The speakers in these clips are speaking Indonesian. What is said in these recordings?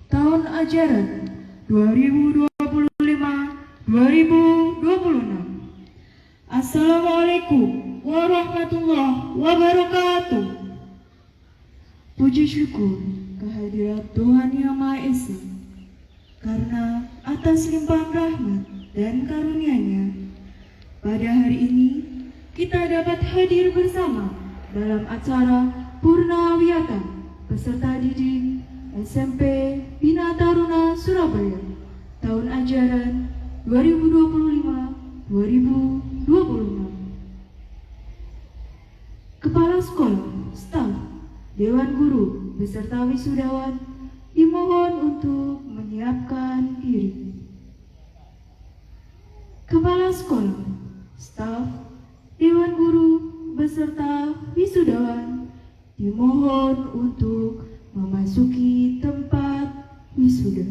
tahun ajaran 2025-2026. Assalamualaikum warahmatullahi wabarakatuh. Puji syukur kehadirat Tuhan Yang Maha Esa, karena atas limpahan rahmat dan karunia-Nya, pada hari ini kita dapat hadir bersama dalam acara Purna Wiyata peserta didik SMP Bina Taruna Surabaya tahun ajaran 2025-2026. Kepala sekolah, staf, dewan guru beserta wisudawan dimohon untuk menyiapkan diri. Kepala sekolah, staf, dewan guru beserta wisudawan dimohon untuk memasuki tempat wisuda.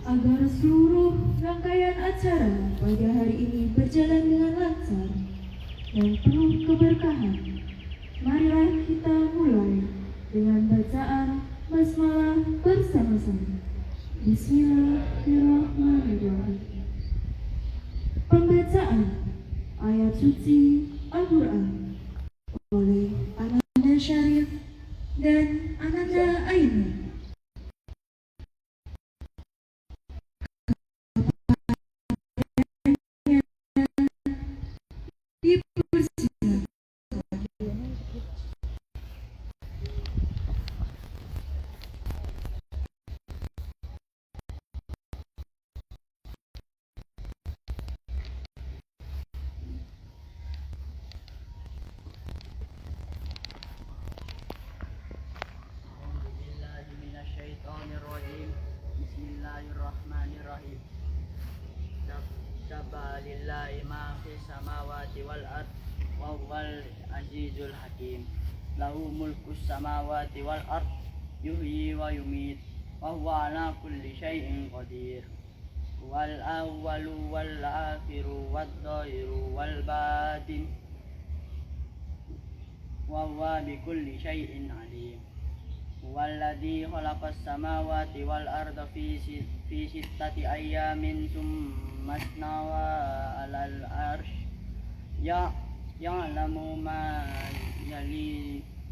Agar seluruh rangkaian acara pada hari ini berjalan dengan lancar dan penuh keberkahan, marilah kita mulai dengan bacaan basmalah bersama-sama. Bismillahirrahmanirrahim. Pembacaan ayat suci Al-Quran oleh Ananda Syarif dan Ananda Aini. Bismillahirrahmanirrahim. Sabalillahi ma fis samawati wal ard wa huwal azizul hakim. Lahu mulkus samawati wal ard yuhyi wa yumit wa huwa ala kulli syai'in qadir. Wal awwalu wal akhiru wad dhahiru wal batin wa huwa bi kulli syai'in alim. Walladzi khalaqas samawati wal arda fi sittati ayyamin tsumma istawa 'alal 'arsy ya'lamu ma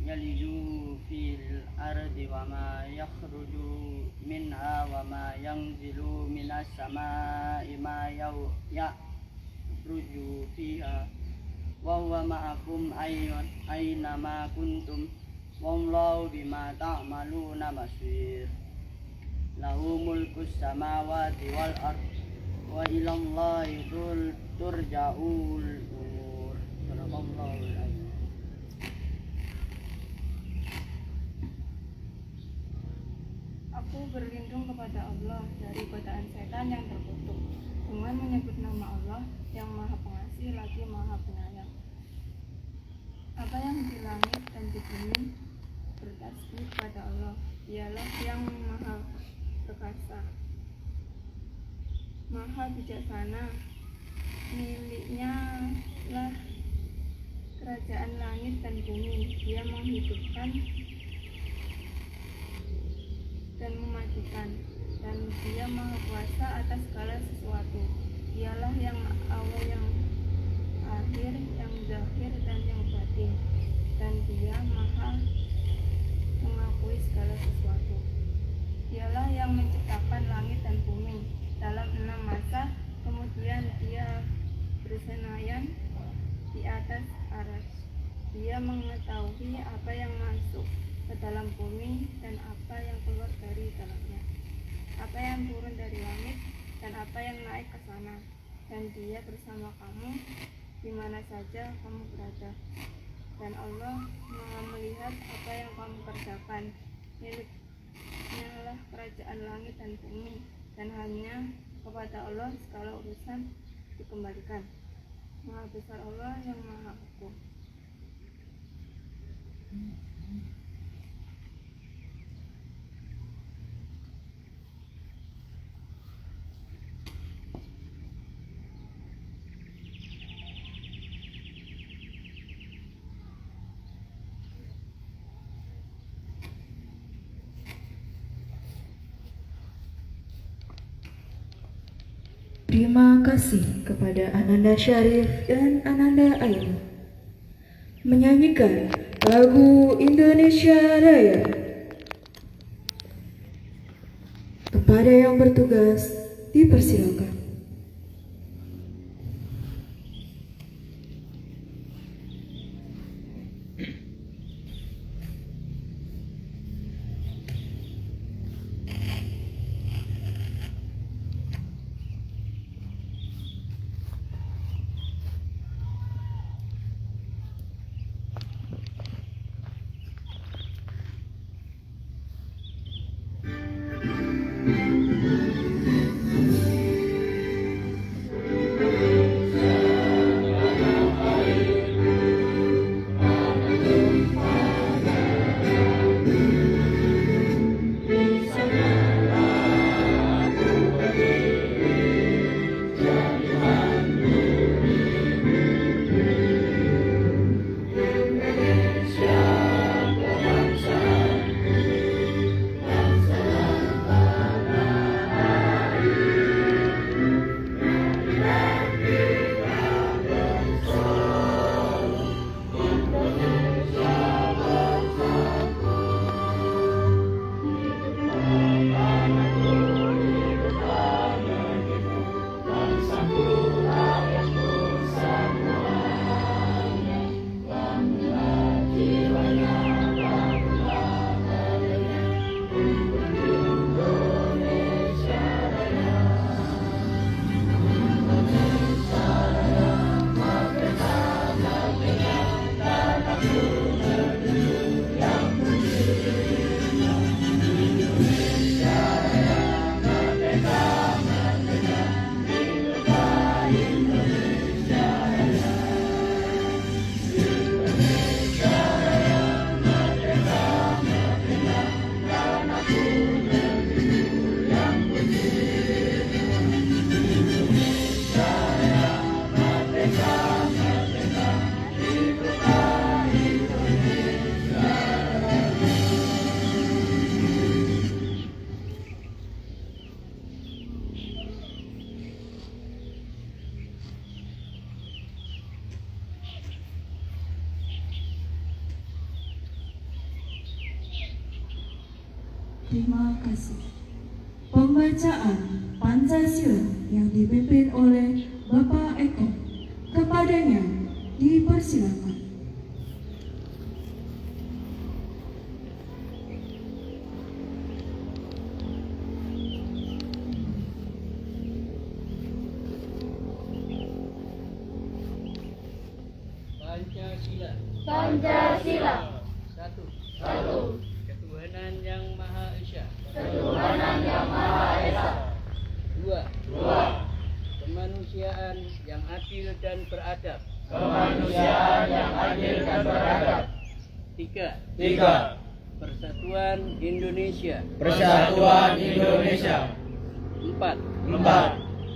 yaliju fil ardi wa ma yakhruju minha wa ma yanzilu minas samaa'i ma ya'ruju fiha wa huwa ma'akum aina ma kuntum wallahu bima ta'maluna basir. Lahu mulkus samawati wal ard wa ilallahi turja'ul umur. Sadaqallahul azim. Aku berlindung kepada Allah dari godaan setan yang terkutuk dengan menyebut nama Allah yang Maha Pengasih lagi Maha Penyayang. Apa yang di langit dan di bumi bertasbih kepada Allah, Dialah yang Maha Perkasa. maha bijaksana. Miliknya lah kerajaan langit dan bumi. Dia menghidupkan dan mematikan, dan Dia maha kuasa atas segala sesuatu. Dialah yang awal, yang akhir, yang zahir dan yang batin, dan Dia maha mengakui segala sesuatu. Dialah yang menciptakan langit dan bumi dalam 6 masa, kemudian Dia bersenayan di atas arsy. Dia mengetahui apa yang masuk ke dalam bumi dan apa yang keluar dari dalamnya, apa yang turun dari langit dan apa yang naik ke sana. Dan Dia bersama kamu di mana saja kamu berada. Dan Allah Maha melihat apa yang kamu kerjakan. Miliknya lah kerajaan langit dan bumi, dan hanya kepada Allah segala urusan dikembalikan. Maha besar Allah yang maha hukum. Terima kasih kepada Ananda Syarif dan Ananda Ainu menyanyikan lagu Indonesia Raya. Kepada yang bertugas dipersilakan. Terima kasih. Pembacaan Pancasila yang dipimpin oleh Bapak Eko. Kepadanya dipersilakan. Pancasila. Pancasila. Satu. Satu. Ketuhanan yang Maha Esa. Ketuhanan yang Maha Esa. Dua. Dua. Kemanusiaan yang adil dan beradab. Kemanusiaan yang adil dan beradab. Tiga. Tiga. Persatuan Indonesia. Persatuan Indonesia. Empat. Empat.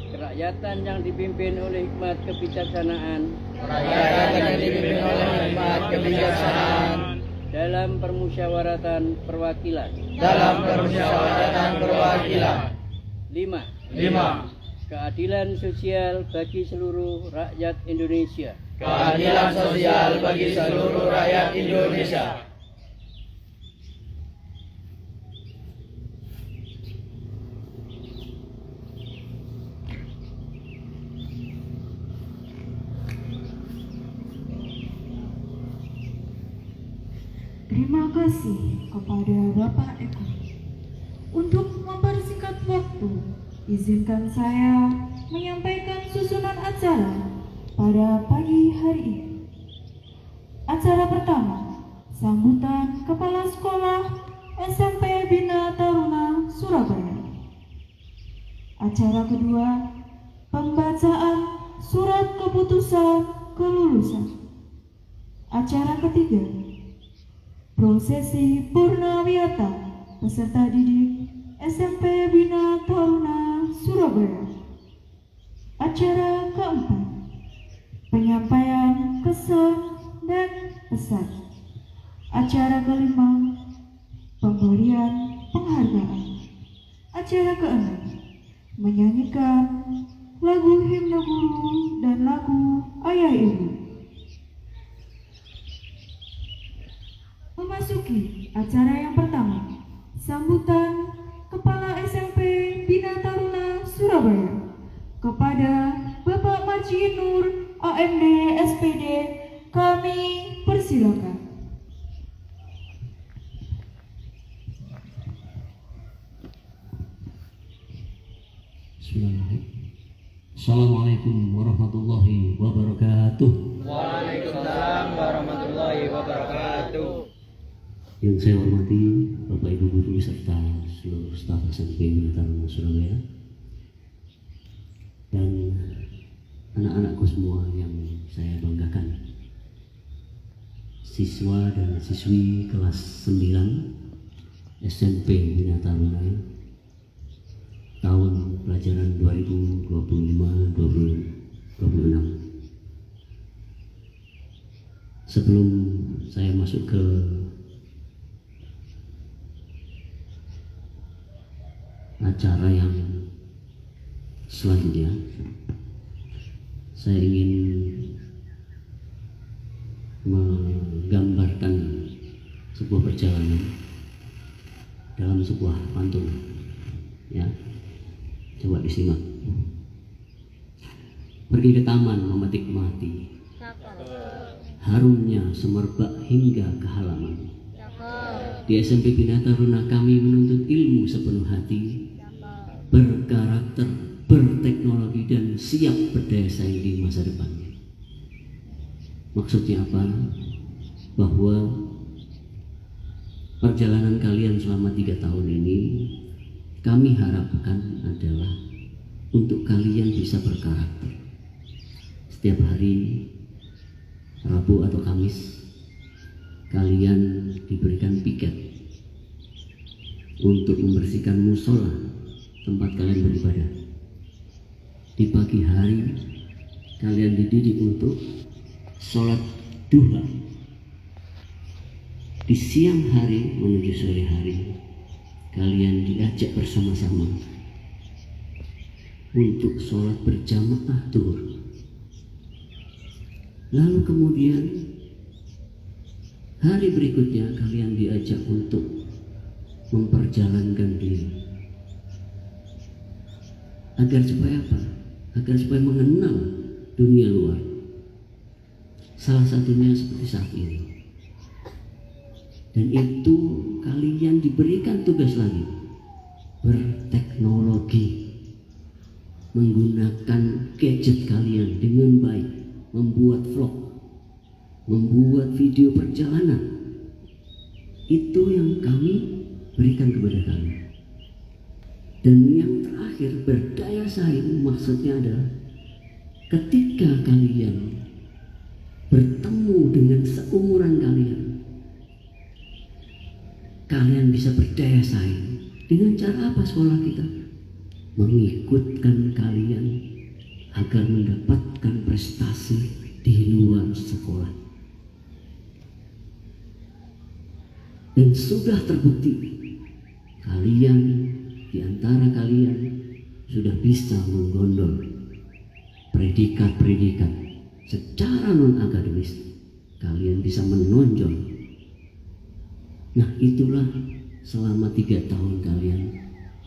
Kerakyatan yang dipimpin oleh hikmat kebijaksanaan. Kerakyatan yang dipimpin oleh hikmat kebijaksanaan. Dalam permusyawaratan perwakilan. Dalam permusyawaratan perwakilan. 5. Keadilan sosial bagi seluruh rakyat Indonesia. Keadilan sosial bagi seluruh rakyat Indonesia. Terima kasih kepada Bapak Eko. Untuk mempersingkat waktu, izinkan saya menyampaikan susunan acara pada pagi hari ini. Acara pertama, sambutan Kepala Sekolah SMP Bina Taruna Surabaya. Acara kedua, pembacaan surat keputusan kelulusan. Acara ketiga, prosesi Purnawiyata peserta didik SMP Bina Taruna Surabaya. Acara keempat, penyampaian kesan dan pesan. Acara kelima, pemberian penghargaan. Acara keenam, menyanyikan lagu himne guru dan lagu ayah ibu. Memasuki acara yang pertama, sambutan Kepala SMP Bina Taruna Surabaya kepada Bapak Marji Nur AMD SPD, kami persilakan. Bismillahirrahmanirrahim. Assalamualaikum warahmatullahi wabarakatuh. Waalaikumsalam warahmatullahi wabarakatuh. Yang saya hormati Bapak Ibu Guru serta seluruh staf SMP Bina Taruna Surabaya dan anak-anakku semua yang saya banggakan, siswa dan siswi kelas 9 SMP Bina Taruna tahun pelajaran 2025-2026. Sebelum saya masuk ke acara yang selanjutnya, saya ingin menggambarkan sebuah perjalanan dalam sebuah pantun. Ya, coba disimak. Pergi ke taman memetik melati, harumnya semerbak hingga ke halaman. Di SMP Bina Taruna kami menuntut ilmu sepenuh hati, berkarakter, berteknologi dan siap berdaya saing di masa depannya. Maksudnya apa? Bahwa perjalanan kalian selama 3 tahun ini kami harapkan adalah untuk kalian bisa berkarakter. Setiap hari Rabu atau Kamis kalian diberikan piket untuk membersihkan musola tempat kalian beribadah. Di pagi hari kalian dididik untuk sholat duha. Di siang hari menuju sore hari kalian diajak bersama-sama untuk sholat berjamaah zuhur. Lalu kemudian hari berikutnya kalian diajak untuk memperjalankan diri. Agar supaya apa? Agar supaya mengenal dunia luar. Salah satunya seperti saat ini. Dan itu kalian diberikan tugas lagi, berteknologi, menggunakan gadget kalian dengan baik, membuat vlog, membuat video perjalanan. Itu yang kami berikan kepada kalian. Dan yang terakhir, berdaya saing, maksudnya adalah ketika kalian bertemu dengan seumuran kalian, kalian bisa berdaya saing. Dengan cara apa sekolah kita? Mengikutkan kalian agar mendapatkan prestasi di luar sekolah. Dan sudah terbukti kalian, di antara kalian sudah bisa menggondol predikat-predikat secara non-akademis. Kalian bisa menonjol. Nah, itulah selama 3 tahun kalian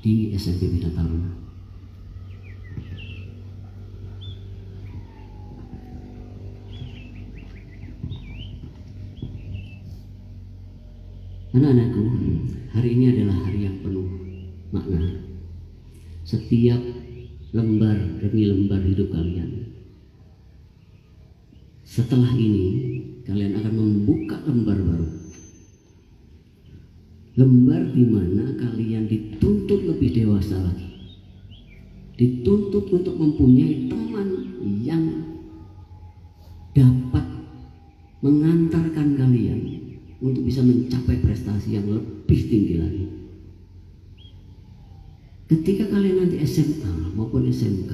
di SMP Bina Taruna. Anak-anakku, hari ini adalah hari yang penuh makna. Setiap lembar demi lembar hidup kalian, setelah ini kalian akan membuka lembar baru. Lembar di mana kalian dituntut lebih dewasa lagi. Dituntut untuk mempunyai teman yang dapat mengantarkan kalian untuk bisa mencapai prestasi yang lebih tinggi lagi. Ketika kalian nanti SMA maupun SMK,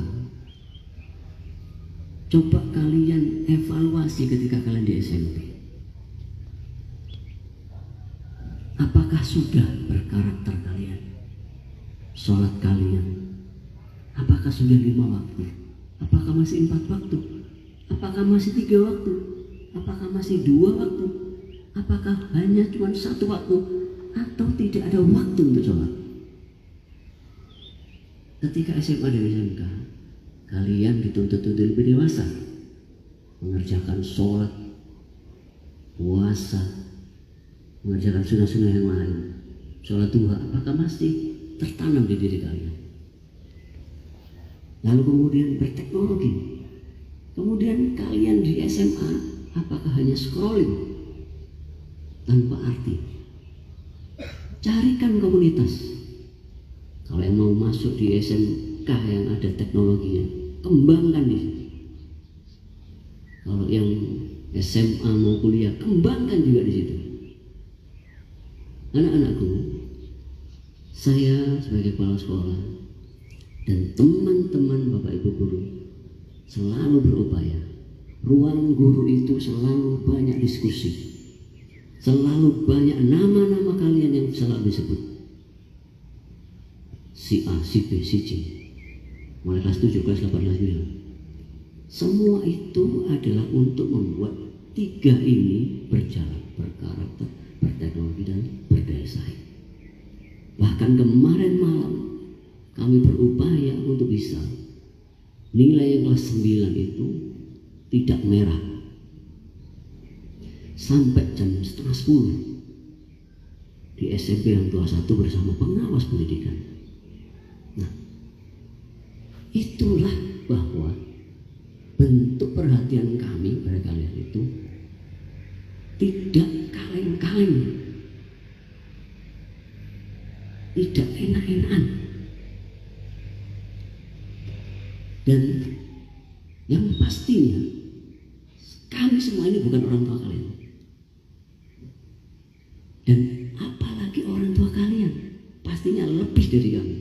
coba kalian evaluasi ketika kalian di SMP. Apakah sudah berkarakter kalian? Sholat kalian, apakah sudah 5 waktu? Apakah masih 4 waktu? Apakah masih 3 waktu? Apakah masih 2 waktu? Apakah hanya cuma 1 waktu? Atau tidak ada waktu untuk sholat? Ketika SMA dan SMK, kalian dituntut untuk lebih dewasa, mengerjakan sholat, puasa, mengerjakan sunnah-sunnah yang lain. Sholat duha, apakah masih tertanam di diri kalian? Lalu kemudian berteknologi. Kemudian kalian di SMA, apakah hanya scrolling tanpa arti? Carikan komunitas. Kalau yang mau masuk di SMK yang ada teknologinya, kembangkan di situ. Kalau yang SMA mau kuliah, kembangkan juga di situ. Anak-anakku, saya sebagai kepala sekolah dan teman-teman Bapak Ibu guru selalu berupaya. Ruang guru itu selalu banyak diskusi, selalu banyak nama-nama kalian yang selalu disebut. Si A, si B, si C, mulai kelas 7, kelas 8, kelas 9. Semua itu adalah untuk membuat 3 ini berjalan, berkarakter, berteknologi, dan berdaya saing. Bahkan kemarin malam kami berupaya untuk bisa nilai yang kelas 9 itu tidak merah sampai jam setengah 10 di SMP yang 21 bersama pengawas pendidikan. Nah, itulah bahwa bentuk perhatian kami pada kalian itu tidak kaleng-kaleng, tidak enak-enakan, dan yang pastinya kami semua ini bukan orang tua kalian, dan apalagi orang tua kalian pastinya lebih dari kami.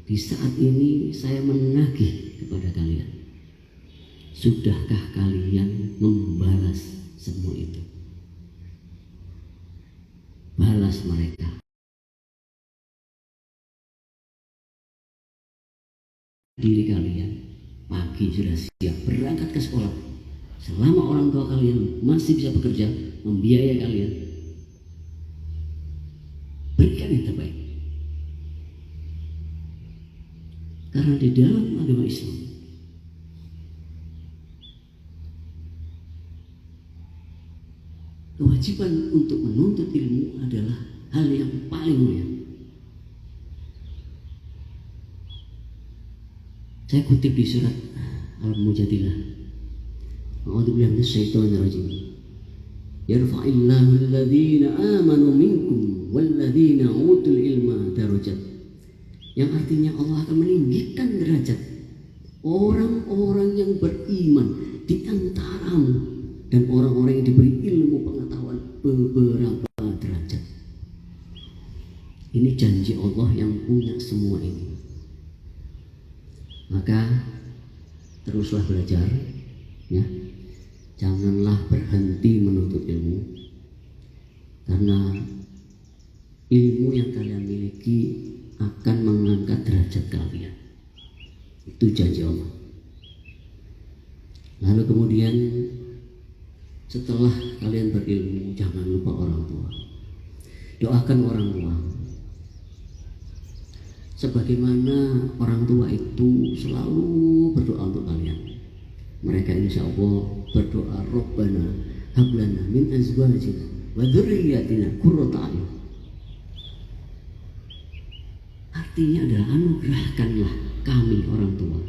Di saat ini saya menagih kepada kalian, sudahkah kalian membalas semua itu? Balas mereka. Diri kalian pagi sudah siap berangkat ke sekolah. Selama orang tua kalian masih bisa bekerja, membiayai kalian, berikan yang terbaik. Karena di dalam agama Islam kewajiban untuk menuntut ilmu adalah hal yang paling mulia. Saya kutip di surat Al-Mujadilah. A'udzubillahi minasyaitonir rajim. Yarfa'illahu alladhina amanu minkum walladhina utul ilma darajat. Yang artinya Allah akan meninggikan derajat orang-orang yang beriman di antaramu dan orang-orang yang diberi ilmu pengetahuan beberapa derajat. Ini janji Allah yang punya semua ini. Maka teruslah belajar, ya. Janganlah berhenti menuntut ilmu, karena ilmu yang kalian miliki akan mengangkat derajat kalian. Itu janji Allah. Lalu kemudian setelah kalian berilmu, jangan lupa orang tua. Doakan orang tua. Sebagaimana orang tua itu selalu berdoa untuk kalian. Mereka insya Allah berdoa, Rabbana hablana min azwajina wa dzurriyyatina qurrata a'yun. Artinya adalah anugerahkanlah kami orang tua,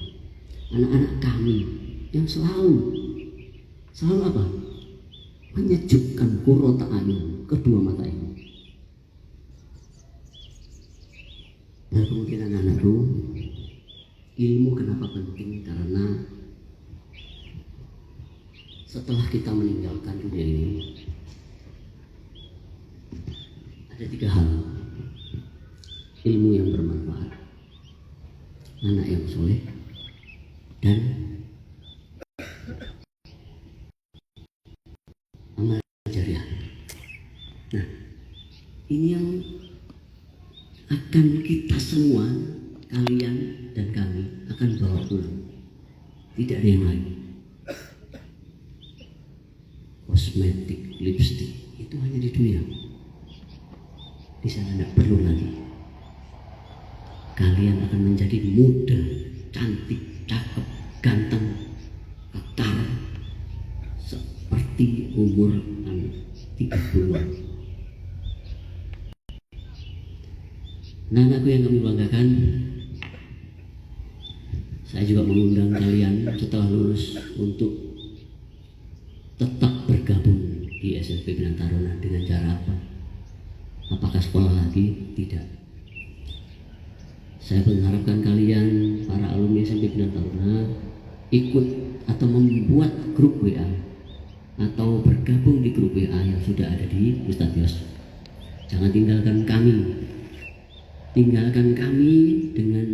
anak-anak kami yang selalu apa? Menyejukkan qurrata a'yun, kedua mata ini. Dan kemudian anak-anakku, ilmu kenapa penting? Karena setelah kita meninggalkan dunia ini, ada 3 hal. Ilmu yang bermanfaat, anak yang soleh, dan amal jariah. Nah, ini yang akan kita semua, kalian dan kami, akan bawa pulang. Tidak ada yang lain. Kosmetik, lipstik itu hanya di dunia. Di sana tidak perlu lagi. Kalian akan menjadi muda, cantik, cakep, ganteng, kekar, seperti umur 30-an. Nah, anakku yang kami banggakan, saya juga mengundang kalian setelah lulus untuk tetap bergabung di SMP Bina Taruna. Dengan cara apa? Apakah sekolah lagi? Tidak. Saya mengharapkan kalian, para alumni SMP Bina Taruna, ikut atau membuat grup WA atau bergabung di grup WA yang sudah ada di Ustadz Yos. Jangan tinggalkan kami. Tinggalkan kami dengan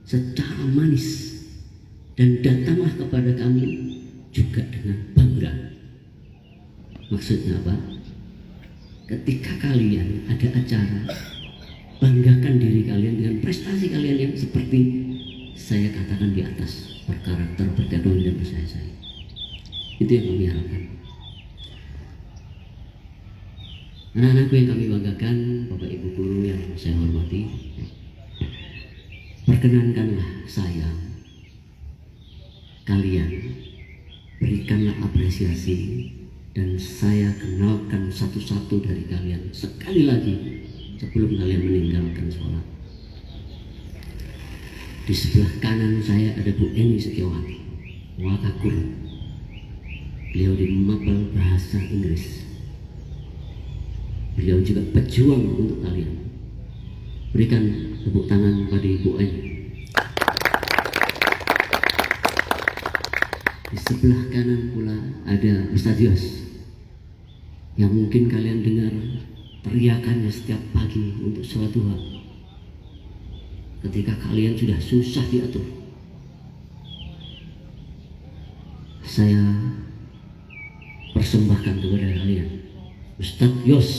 secara manis, dan datanglah kepada kami juga dengan bangga. Maksudnya apa? Ketika kalian ada acara, banggakan diri kalian dengan prestasi kalian yang seperti saya katakan di atas, berkarakter, berteknologi, dan bersaya-saya. Itu yang kami harapkan. Anak-anakku yang kami banggakan, Bapak Ibu guru yang saya hormati, perkenankanlah saya, kalian berikanlah apresiasi, dan saya kenalkan satu-satu dari kalian sekali lagi sebelum kalian meninggalkan sekolah. Di sebelah kanan saya ada Bu Eni Setiawati, Wakakur. Beliau di Mapel Bahasa Inggris. Beliau juga pejuang untuk kalian. Berikan tepuk tangan pada Ibu Eni. Di sebelah kanan pula ada Ustadz Yos, yang mungkin kalian dengar teriakannya setiap pagi untuk sholat duha. Ketika kalian sudah susah diatur, saya persembahkan kepada kalian Ustadz Yos.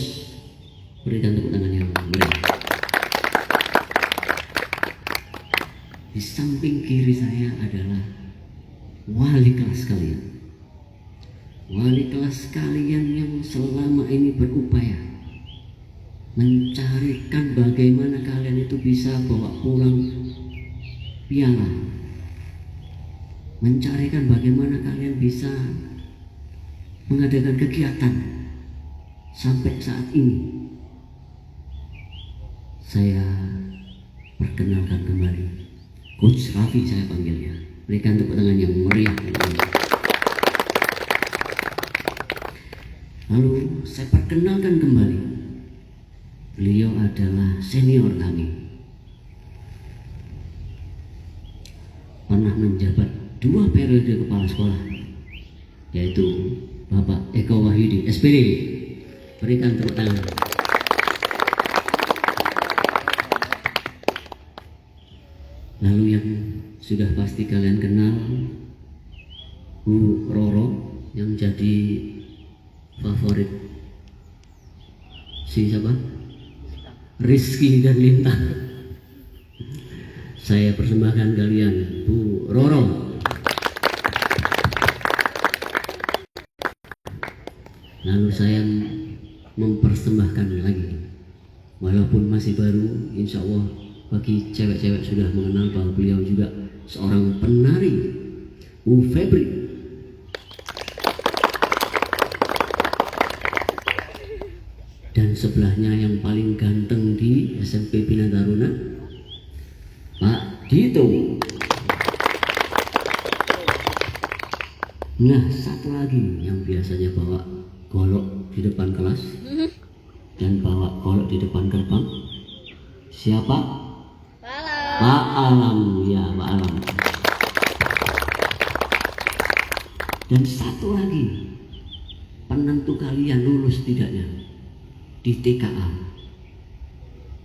Berikan tepuk tangan yang meriah. Di samping kiri saya adalah wali kelas kalian. Wali kelas kalian yang selama ini berupaya mencarikan bagaimana kalian itu bisa bawa pulang piala, mencarikan bagaimana kalian bisa mengadakan kegiatan sampai saat ini. Saya perkenalkan kembali Coach Raffi, saya panggilnya. Berikan tepuk tangan yang meriah. Lalu saya perkenalkan kembali, beliau adalah senior kami, pernah menjabat 2 periode kepala sekolah, yaitu Bapak Eko Wahyudi, SPD. Berikan tepuk tangan. Lalu yang sudah pasti kalian kenal, Bu Roro yang jadi favorit si siapa? Rizky dan Lintang. Saya persembahkan kalian Bu Roro. Lalu saya mempersembahkan lagi, walaupun masih baru, insya Allah bagi cewek-cewek sudah mengenal bahwa beliau juga seorang penari, Bu Febri. Dan sebelahnya yang paling ganteng di SMP Bina Taruna, Pak Dito. Nah, satu lagi yang biasanya bawa golok di depan kelas dan bawa golok di depan gerbang, siapa? Pak Alam, ya Pak Alam. Dan satu lagi, penentu kalian lulus tidaknya di TKA.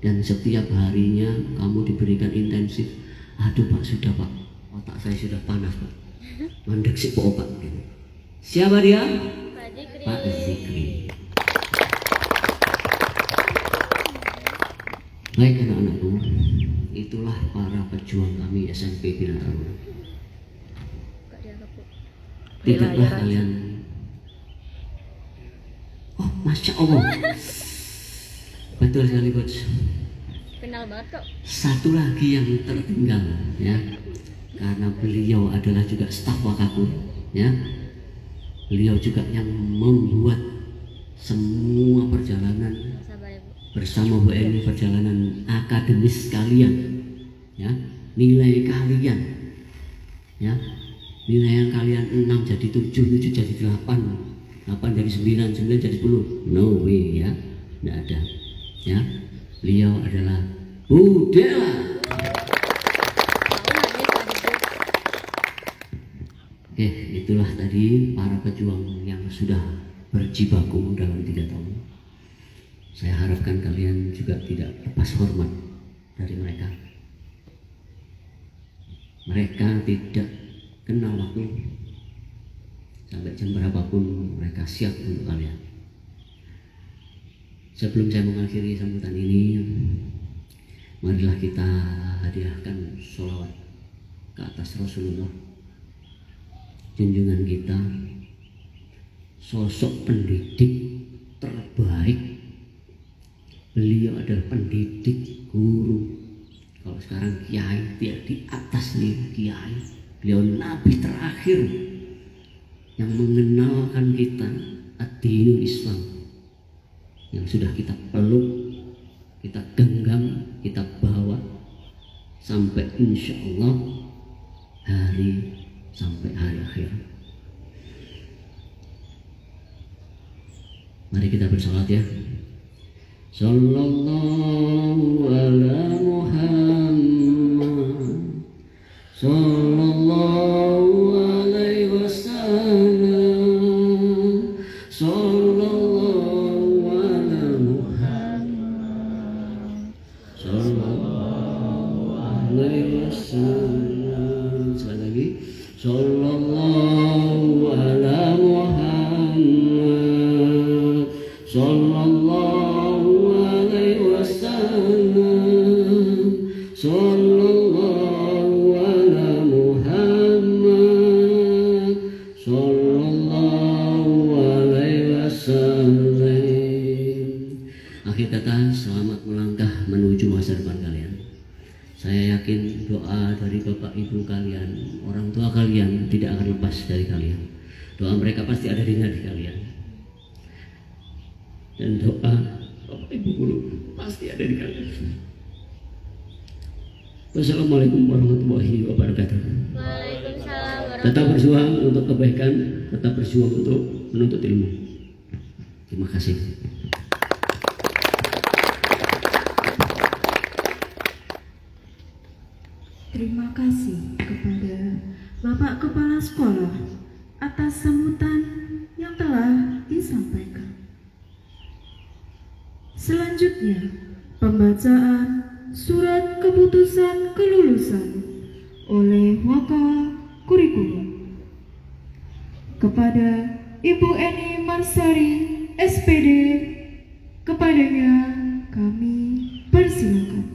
Dan setiap harinya kamu diberikan intensif. Aduh Pak, sudah Pak, otak saya sudah panas Pak, mandek si Pak. Siapa dia? Pak Zikri. Baik anak-anakku, itulah para pejuang kami SMP Bina Taruna. Tidaklah kalian, oh Masya Allah, betul sekali Coach. Kenal banget kok. Satu lagi yang tertinggal ya, karena beliau adalah juga staf Wakaku ya. Beliau juga yang membuat semua perjalanan bersama Bu Eni, perjalanan akademis kalian ya, nilai kalian ya, nilai yang kalian 6 jadi 7, 7 jadi 8, 8 jadi 9, 9 jadi 10. No way ya, tidak ada ya. Beliau adalah Bu Dela. Oke, itulah tadi para pejuang yang sudah berjibaku dalam 3 tahun. Saya harapkan kalian juga tidak lepas hormat dari mereka. Mereka tidak kenal waktu. Sampai jam berapapun mereka siap untuk kalian. Sebelum saya mengakhiri sambutan ini, marilah kita hadiahkan sholawat ke atas Rasulullah, junjungan kita, sosok pendidik terbaik. Beliau adalah pendidik, guru. Kalau sekarang kiai, dia di atas nih kiai. Beliau nabi terakhir yang mengenalkan kita ad-dinul Islam, yang sudah kita peluk, kita genggam, kita bawa sampai insya Allah sampai hari akhir. Mari kita bersalat ya. Sallallahu ala Muhammad, sallallahu alaihi wasallam, sallallahu ala Muhammad, sallallahu alaihi wasallam. Sekali lagi, sallallahu ala Muhammad, sallallahu sallallahu ala Muhammad, sallallahu alaihi wasallam. Akhir kata, selamat melangkah menuju masa depan kalian. Saya yakin doa dari Bapak Ibu kalian, orang tua kalian tidak akan lepas dari kalian. Doa mereka pasti ada di hati kalian. Dan doa Bapak Ibu guru pasti ada di kalian. Wassalamualaikum warahmatullahi wabarakatuh. Waalaikumsalam. Tetap berjuang untuk kebaikan, tetap berjuang untuk menuntut ilmu. Terima kasih. Terima kasih kepada Bapak Kepala Sekolah atas sambutan yang telah disampaikan. Selanjutnya, pembacaan Surat Keputusan Kelulusan oleh Waka Kurikulum. Kepada Ibu Eni Marsari, SPD, kepadanya kami persilakan.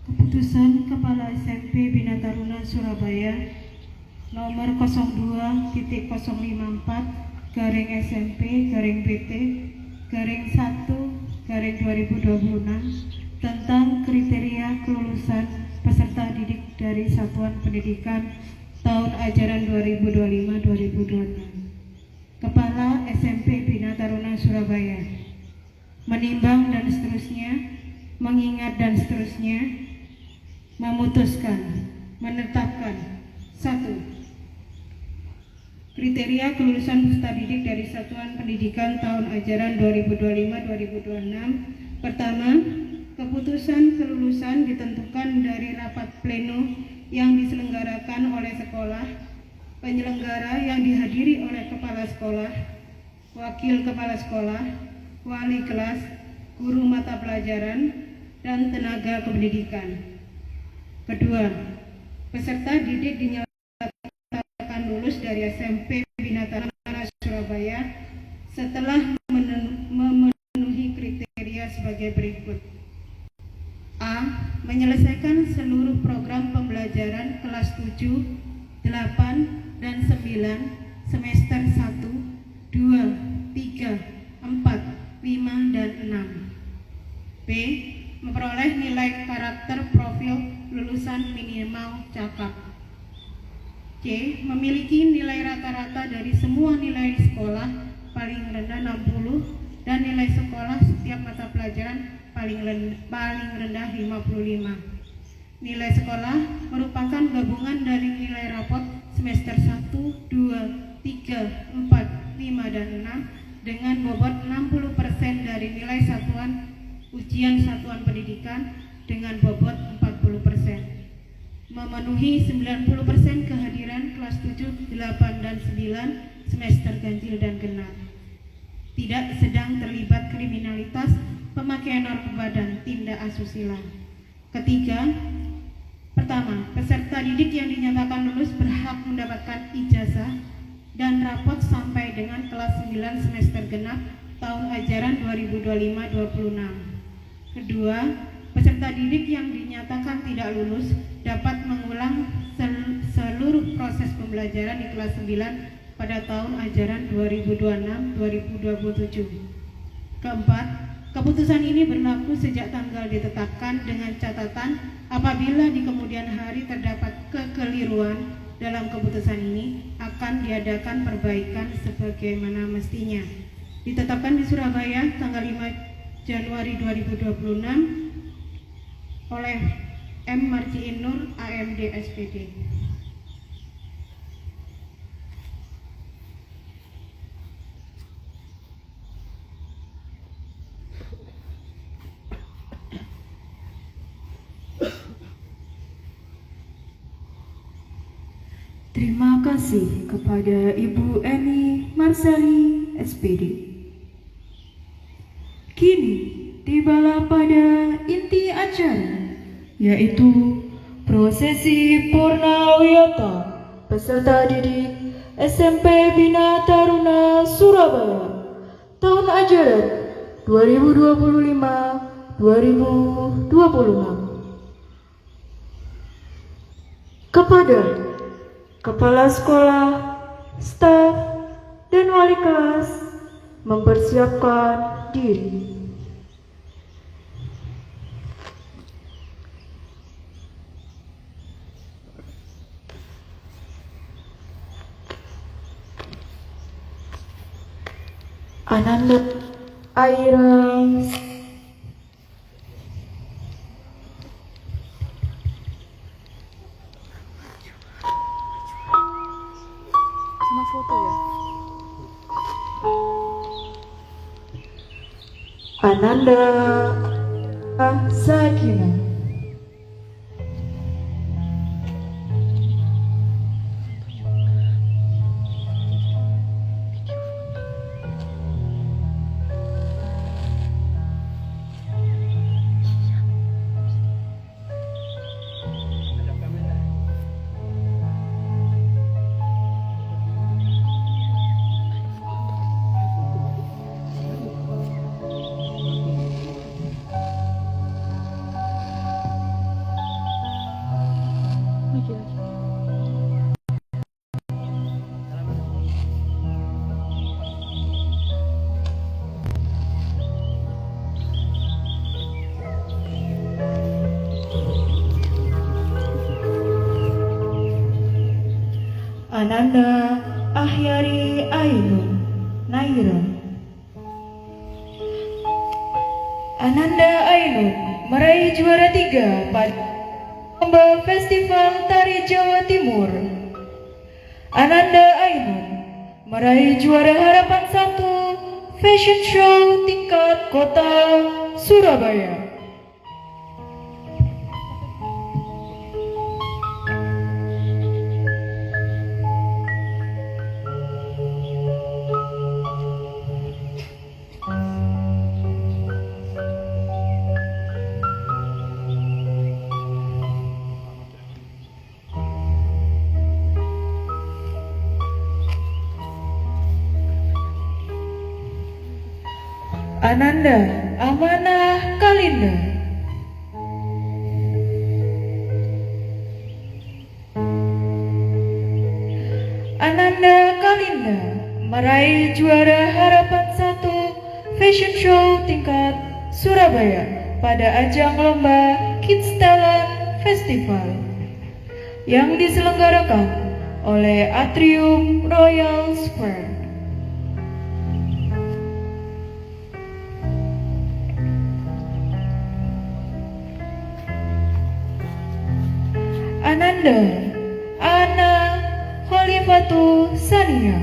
Keputusan Kepala SMP Bina Taruna Surabaya nomor 02-04-PT-5-BT-BT-1-2026 tentang kriteria kelulusan peserta didik dari Satuan Pendidikan tahun ajaran 2025-2026. Kepala SMP Bina Taruna Surabaya menimbang dan seterusnya, mengingat dan seterusnya, memutuskan, menetapkan 1. Kriteria kelulusan peserta didik dari Satuan Pendidikan tahun ajaran 2025-2026. Pertama, keputusan kelulusan ditentukan dari rapat pleno yang diselenggarakan oleh sekolah, penyelenggara yang dihadiri oleh kepala sekolah, wakil kepala sekolah, wali kelas, guru mata pelajaran, dan tenaga kependidikan. Kedua, peserta didik dinyatakan lulus dari SMP Bina Taruna Surabaya setelah memenuhi kriteria sebagai berikut. A. Menyelesaikan seluruh program pembelajaran kelas 7, 8, dan 9 semester 1, 2, 3, 4, 5, dan 6. B. Memperoleh nilai karakter profil lulusan minimal cakap. C. Memiliki nilai rata-rata dari semua nilai di sekolah paling rendah 60 dan nilai sekolah setiap mata pelajaran paling rendah 55. Nilai sekolah merupakan gabungan dari nilai rapot semester 1, 2, 3, 4, 5, dan 6 dengan bobot 60% dari nilai satuan ujian satuan pendidikan dengan bobot 40%. Memenuhi 90% kehadiran kelas 7, 8, dan 9 semester ganjil dan genap. Tidak sedang terlibat kriminalitas, pemakaian narkoba, dan tindak asusila. Ketiga, pertama, peserta didik yang dinyatakan lulus berhak mendapatkan ijazah dan rapot sampai dengan kelas 9 semester genap tahun ajaran 2025-26. Kedua, peserta didik yang dinyatakan tidak lulus dapat mengulang seluruh proses pembelajaran di kelas 9 pada tahun ajaran 2026-2027. Keempat, keputusan ini berlaku sejak tanggal ditetapkan dengan catatan apabila di kemudian hari terdapat kekeliruan dalam keputusan ini akan diadakan perbaikan sebagaimana mestinya. Ditetapkan di Surabaya tanggal 5 Januari 2026 oleh M. Marjiin Nur, AMD SPD. Terima kasih kepada Ibu Eni Marsari, SPD. Kini tibalah pada inti acara, yaitu prosesi Purnawiyata peserta didik SMP Bina Taruna Surabaya tahun ajaran 2025-2026. Kepada kepala sekolah, staf, dan wali kelas mempersiapkan diri. Ananda Aira Sama foto ya. Ananda Sakina. Ananda Ahyari Ainun Naira. Ananda Ainun meraih juara 3 pada lomba Festival Tari Jawa Timur. Ananda Ainun meraih juara harapan 1 Fashion Show tingkat kota Surabaya. Ananda Amanah Kalinda. Ananda Kalinda meraih juara harapan 1 Fashion Show tingkat Surabaya pada ajang lomba Kids Talent Festival yang diselenggarakan oleh Atrium Royal Square. Ananda Ana Khalifatu Sania.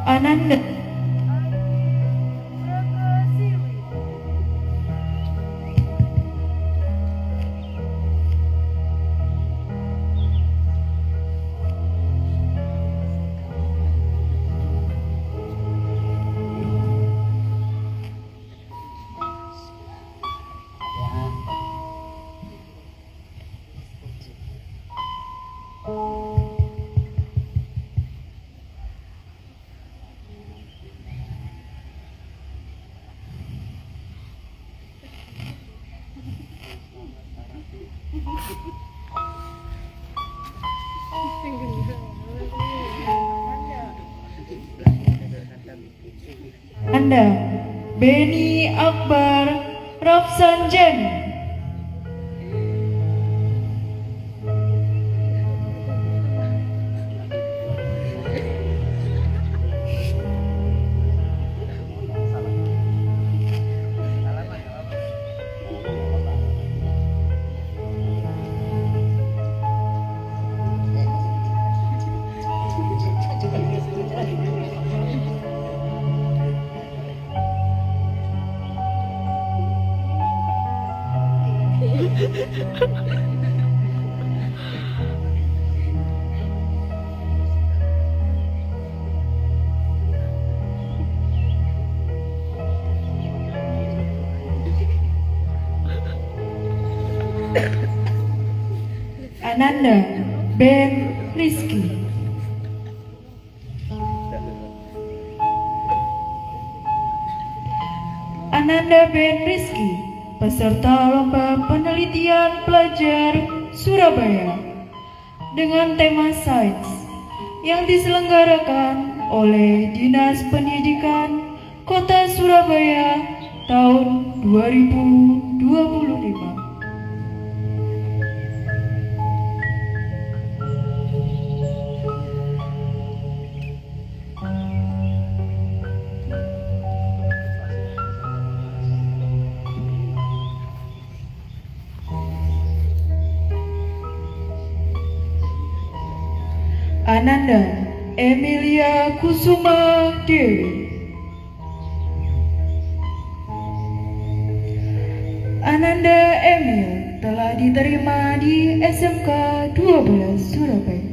Ananda Anda Beni Akbar Rafsanjani. Ananda Ben Rizky. Ananda Ben Rizky, peserta Lomba Penelitian Pelajar Surabaya, dengan tema sains yang diselenggarakan oleh Dinas Pendidikan Kota Surabaya tahun 2025. Ananda Emilia Kusuma Dewi. Ananda Emil telah diterima di SMK 12 Surabaya.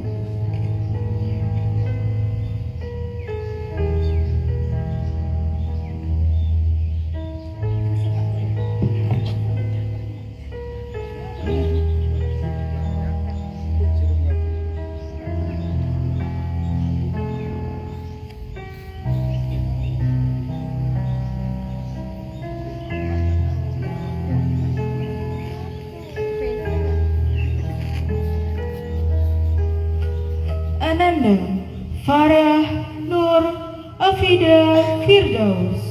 Ananda Farah Nur Afida Firdaus.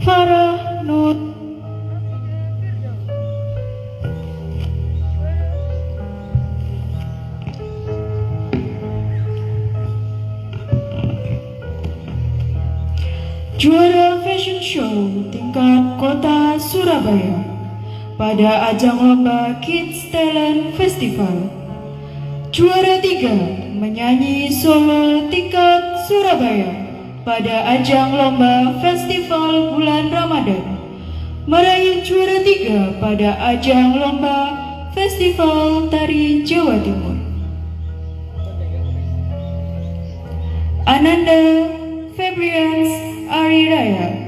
Farah Nur juara fashion show tingkat kota Surabaya pada ajang lomba Kids Talent Festival. Juara 3 menyanyi solo tingkat Surabaya pada ajang lomba Festival Bulan Ramadan. Meraih juara 3 pada ajang lomba Festival Tari Jawa Timur. Ananda Febrians Ariraya.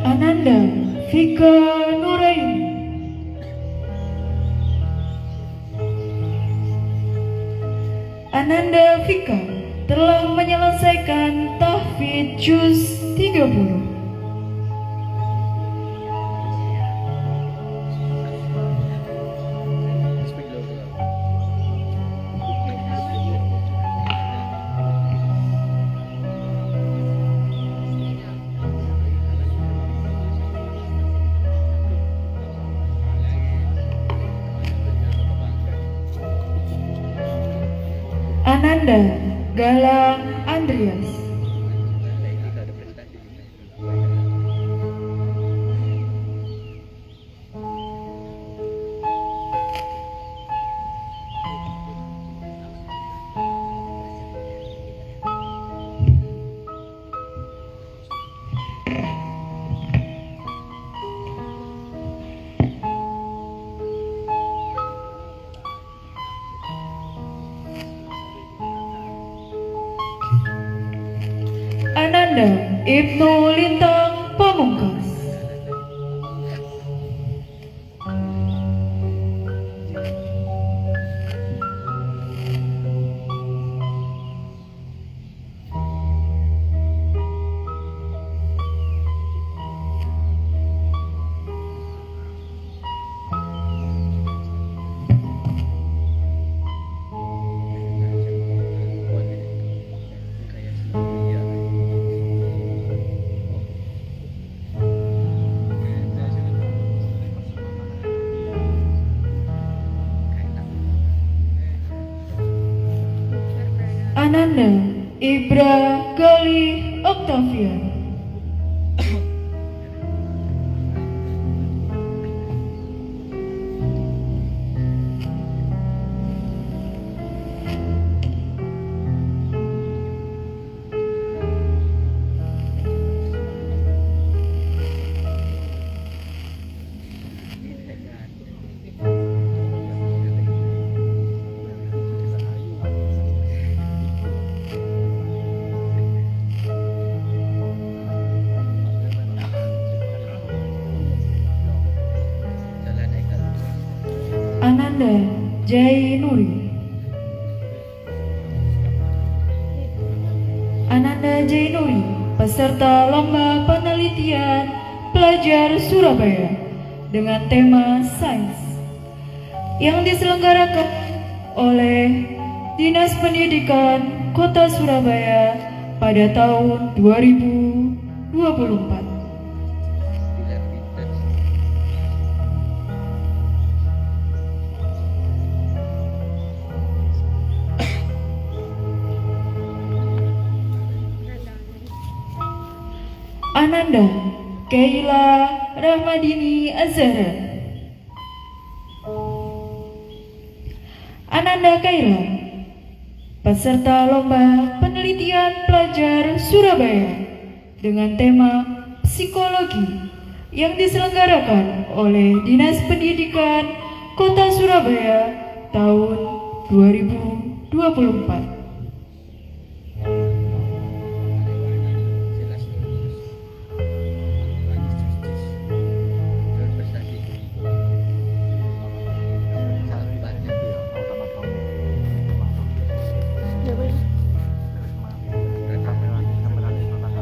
Ananda Vika Nuraini. Ananda Vika telah menyelesaikan tahfidz juz 30. Ananda Galang Andreas. Ananda Ibnu Lintang Pamungkas. Ananda Ibra Gali Octavian. Ananda Jainuri. Ananda Jainuri, peserta lomba penelitian pelajar Surabaya dengan tema sains yang diselenggarakan oleh Dinas Pendidikan Kota Surabaya pada tahun 2024. Ananda Keila Rahmadini Azhara. Ananda Keila, peserta lomba penelitian pelajar Surabaya dengan tema psikologi yang diselenggarakan oleh Dinas Pendidikan Kota Surabaya tahun 2024.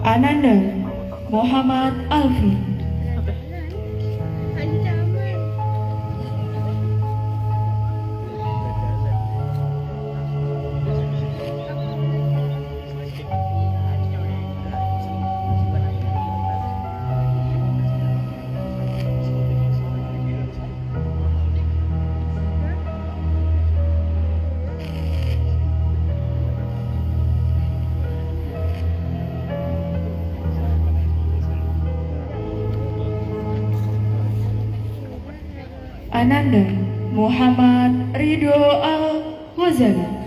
Ananda Muhammad Alfi. Ananda Muhammad Ridho Al-Ghazali.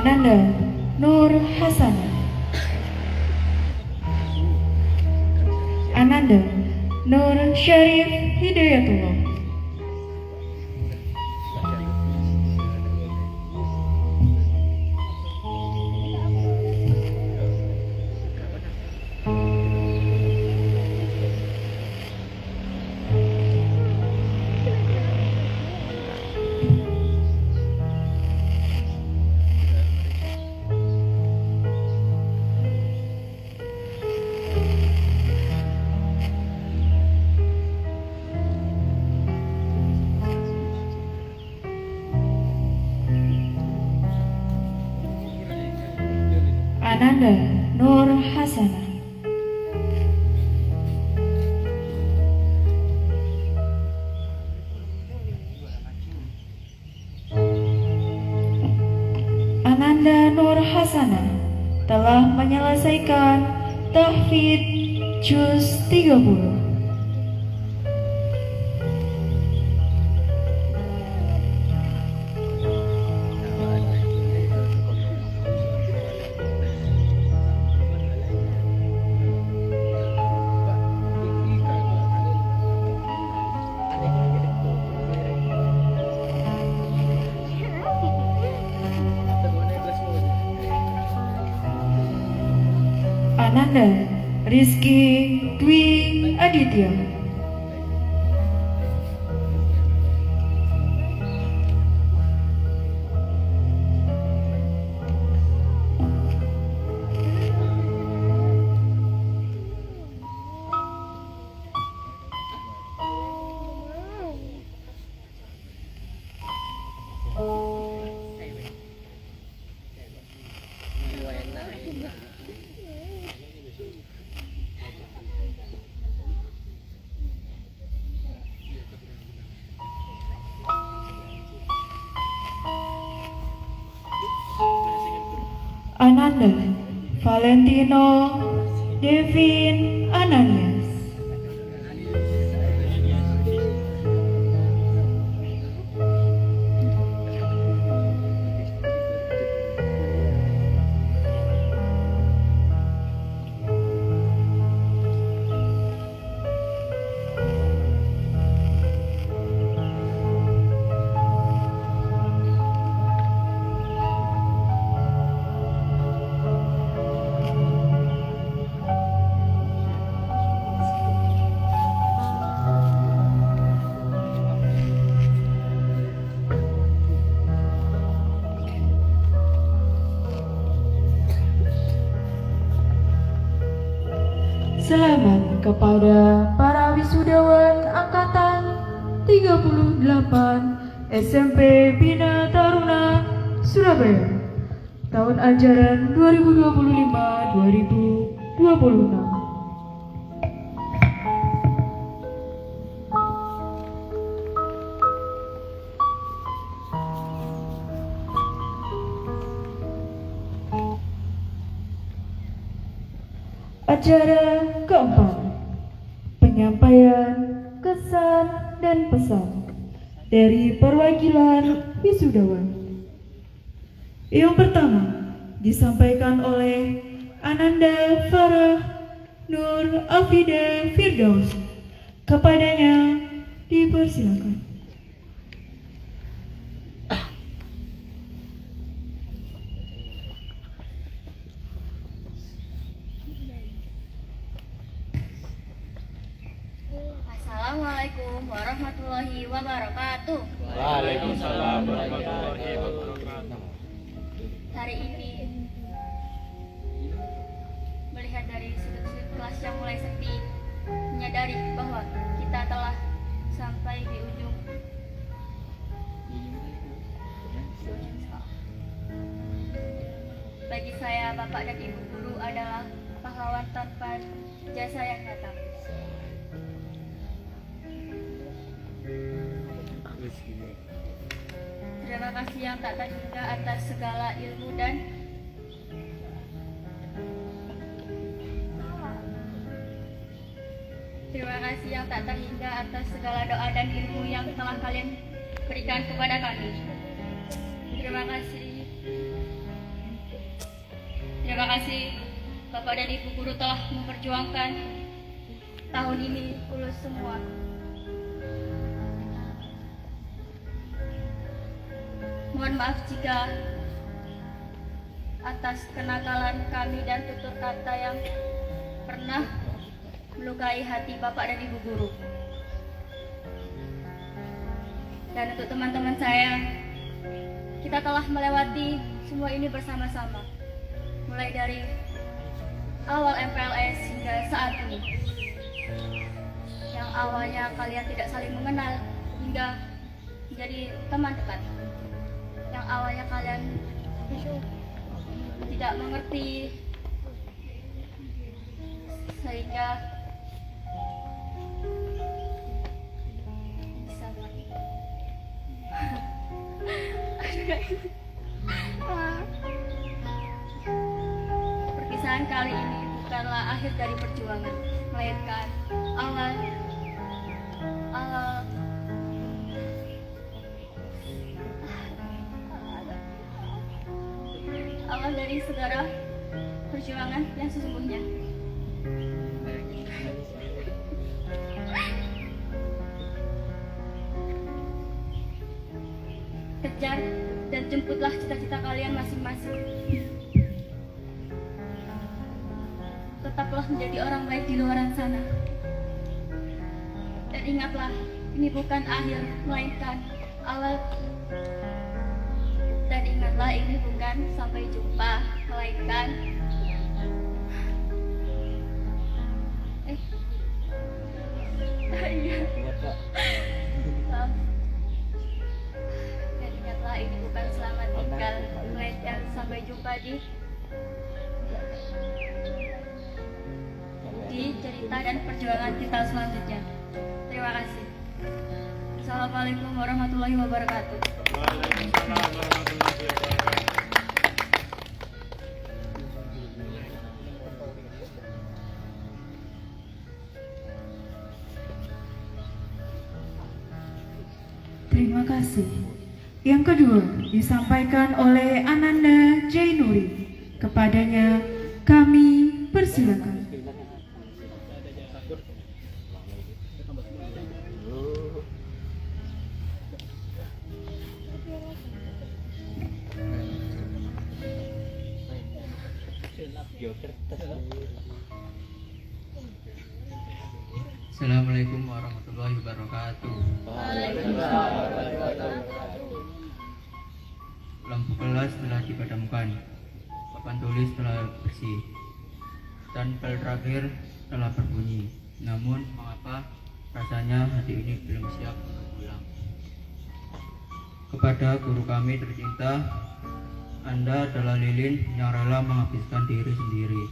Ananda Nur Hasanah. Ananda Nur Syarif Hidayatullah. Ananda Nur Hasanah. Ananda Nur Hasanah telah menyelesaikan tahfidz juz 30. Ananda Rizky Dwi Aditya. Ananda Valentino Devin Ananias. selamat kepada para wisudawan angkatan 38 SMP Bina Taruna Surabaya tahun ajaran 2025-2026. Acara keempat, penyampaian kesan dan pesan dari perwakilan wisudawan. Yang pertama disampaikan oleh Ananda Farah Nur Afida Firdaus. Kepadanya dipersilakan. Assalamualaikum warahmatullahi wabarakatuh. Waalaikumsalam warahmatullahi wabarakatuh. Hari ini melihat dari sudut-sudut kelas yang mulai sepi, menyadari bahwa kita telah sampai di ujung. Bagi saya, Bapak dan Ibu guru adalah pahlawan tanpa jasa yang nyata. Terima kasih yang tak terhingga atas segala ilmu dan terima kasih yang tak terhingga atas segala doa dan ilmu yang telah kalian berikan kepada kami. Terima kasih Bapak dan Ibu guru telah memperjuangkan tahun ini lulus semua. Mohon maaf jika atas kenakalan kami dan tutur kata yang pernah melukai hati Bapak dan Ibu guru. Dan untuk teman-teman saya, kita telah melewati semua ini bersama-sama. Mulai dari awal MPLS hingga saat ini. Yang awalnya kalian tidak saling mengenal hingga menjadi teman dekat. Yang awalnya kalian tidak mengerti sehingga bisa perpisahan kali ini bukanlah akhir dari perjuangan, melainkan awal dari segala perjuangan yang sesungguhnya. Kejar dan jemputlah cita-cita kalian masing-masing. Tetaplah menjadi orang baik di luar sana. Dan ingatlah, ini bukan akhir, melainkan awal. Dan ingatlah, ini bukan sampai jumpa, melainkan dan ingatlah, ini bukan selamat tinggal, melainkan sampai jumpa di cerita dan perjuangan kita selanjutnya. Terima kasih. Assalamualaikum warahmatullahi wabarakatuh. Waalaikumsalam warahmatullahi wabarakatuh. Terima kasih. Yang kedua disampaikan oleh Ananda Jainuri. Kepadanya kami persilakan. Assalamualaikum warahmatullahi wabarakatuh. Lampu kelas telah dipadamkan, papan tulis telah bersih, dan bel terakhir telah berbunyi. Namun mengapa rasanya hati ini belum siap untuk pulang? Kepada guru kami tercinta, Anda adalah lilin yang rela menghabiskan diri sendiri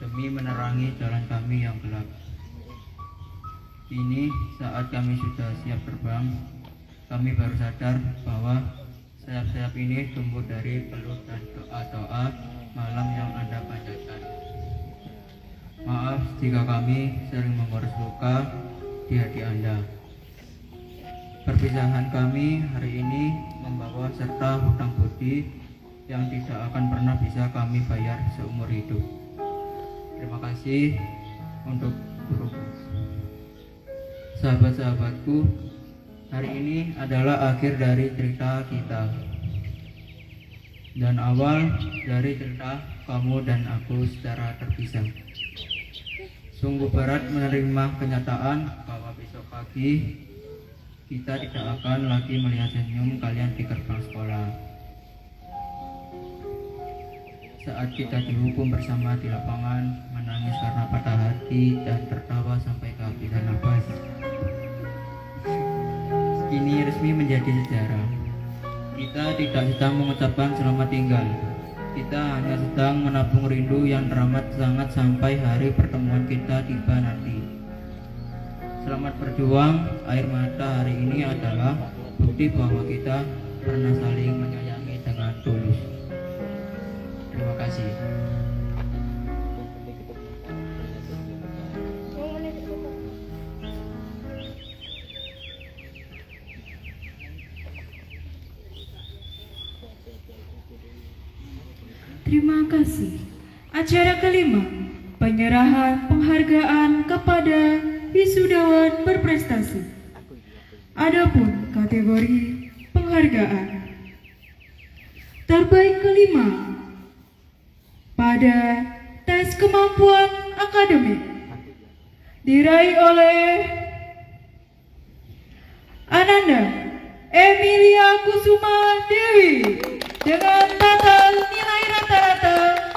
demi menerangi jalan kami yang gelap. Kini saat kami sudah siap terbang, kami baru sadar bahwa sayap-sayap ini tumbuh dari peluh dan doa-doa malam yang Anda panjatkan. Maaf jika kami sering menggores luka di hati Anda. Perpisahan kami hari ini membawa serta hutang budi yang tidak akan pernah bisa kami bayar seumur hidup. Terima kasih untuk guruku. Sahabat-sahabatku, hari ini adalah akhir dari cerita kita dan awal dari cerita kamu dan aku secara terpisah. Sungguh berat menerima kenyataan bahwa besok pagi kita tidak akan lagi melihat senyum kalian di gerbang sekolah. Saat kita dihukum bersama di lapangan, menangis karena patah hati dan tertawa sampai kehabisan nafas. Kini resmi menjadi sejarah. Kita tidak sedang mengucapkan selamat tinggal. Kita hanya sedang menabung rindu yang teramat sangat sampai hari pertemuan kita tiba nanti. Selamat berjuang. Air mata hari ini adalah bukti bahwa kita pernah saling menyayangi dengan tulus. Terima kasih. Terima kasih. Acara kelima, penyerahan penghargaan kepada wisudawan berprestasi. Adapun kategori penghargaan terbaik kelima pada tes kemampuan akademik diraih oleh Ananda Emilia Kusuma Dewi dengan total nilai rata-rata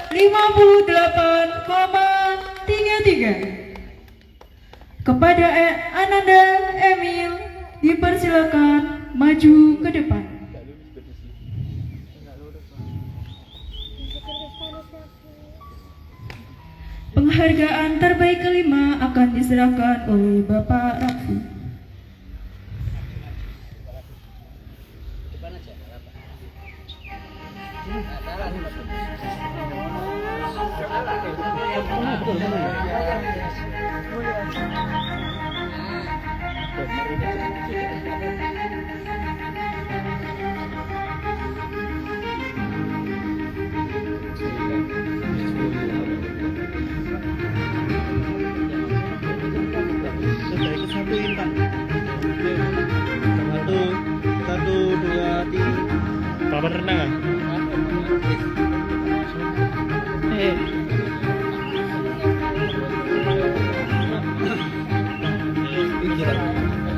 58,33. Kepada Ananda Emil dipersilakan maju ke depan. Penghargaan terbaik kelima akan diserahkan oleh Bapak Raffi. Satu, dua, tiga. Kabar renang.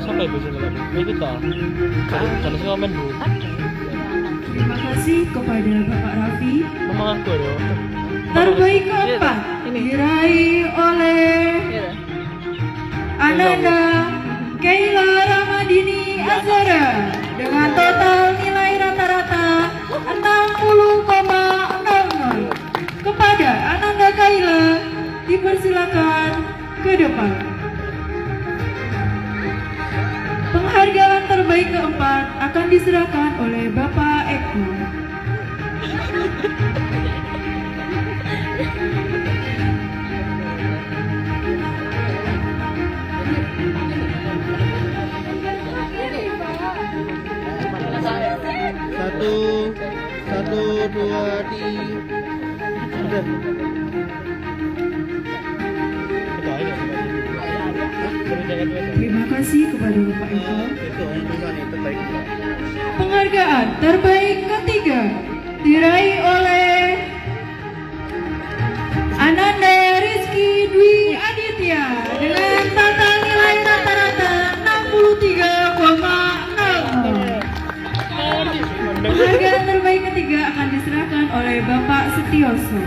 Sampai bisa itu toh. Kalau saya main bu. Terima kasih kepada Bapak Raffi. Memang aku loh. Terbaik keempat diraih oleh Ananda Keila Ramadini Azara dengan total nilai rata-rata 60,00. Kepada Ananda Keila dipersilakan ke depan. Penghargaan terbaik keempat akan diserahkan oleh Bapak Eko. Satu, dua, tiga. Terima kasih kepada Bapak Eko. Penghargaan terbaik ketiga diraih oleh Ananda Rizky Dwi Aditya dengan total nilai rata-rata 63,00. Penghargaan terbaik ketiga akan diserahkan oleh Bapak Setioso.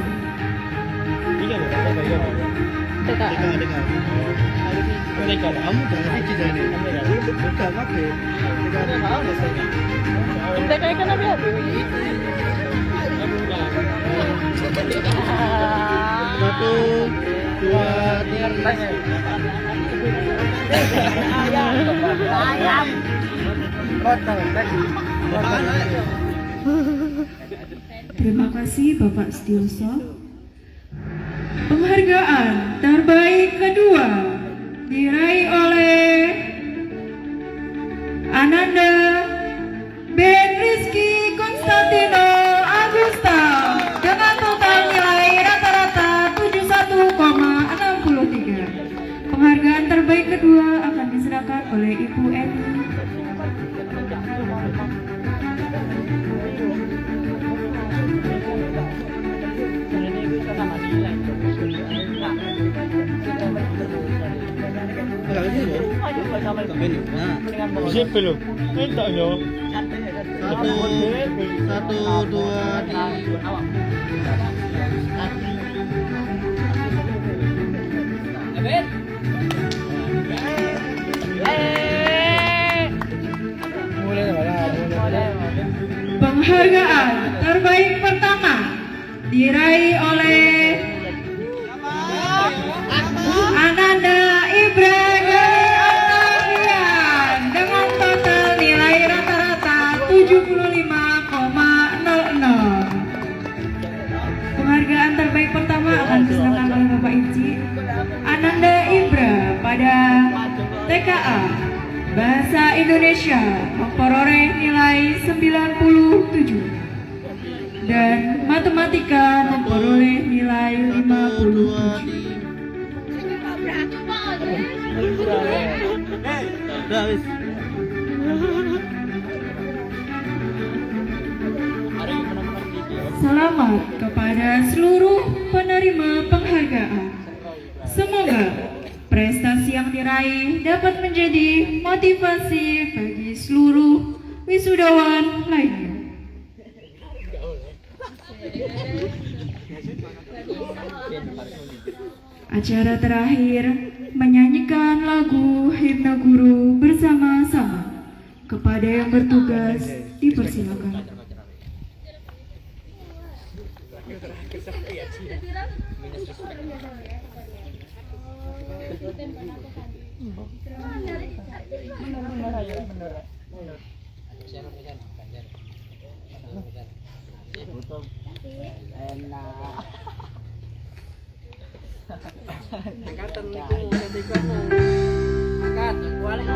Terima kasih Bapak Setioso. Penghargaan terbaik kedua diraih oleh Ananda Ben Rizky Konstantino Agusta dengan total nilai rata-rata 71,63. Penghargaan terbaik kedua akan diserahkan oleh Ibu Eni. Siapa lu? Minta nyo. Satu, dua, tiga. Penghargaan terbaik pertama diraih oleh Ananda Ibrahim Octavian dengan total nilai rata-rata 75,00. Penghargaan terbaik pertama akan diserahkan oleh Bapak Inci Ananda Ibra pada TKA Bahasa Indonesia memperoleh nilai 97 dan Matematika memperoleh nilai 57. Selamat kepada seluruh penerima penghargaan. Semoga prestasi yang diraih dapat menjadi motivasi bagi seluruh wisudawan lainnya. Acara terakhir menyanyikan lagu Himne Guru bersama-sama. Kepada yang bertugas dipersilakan. Angkatan itu ketika angkat balik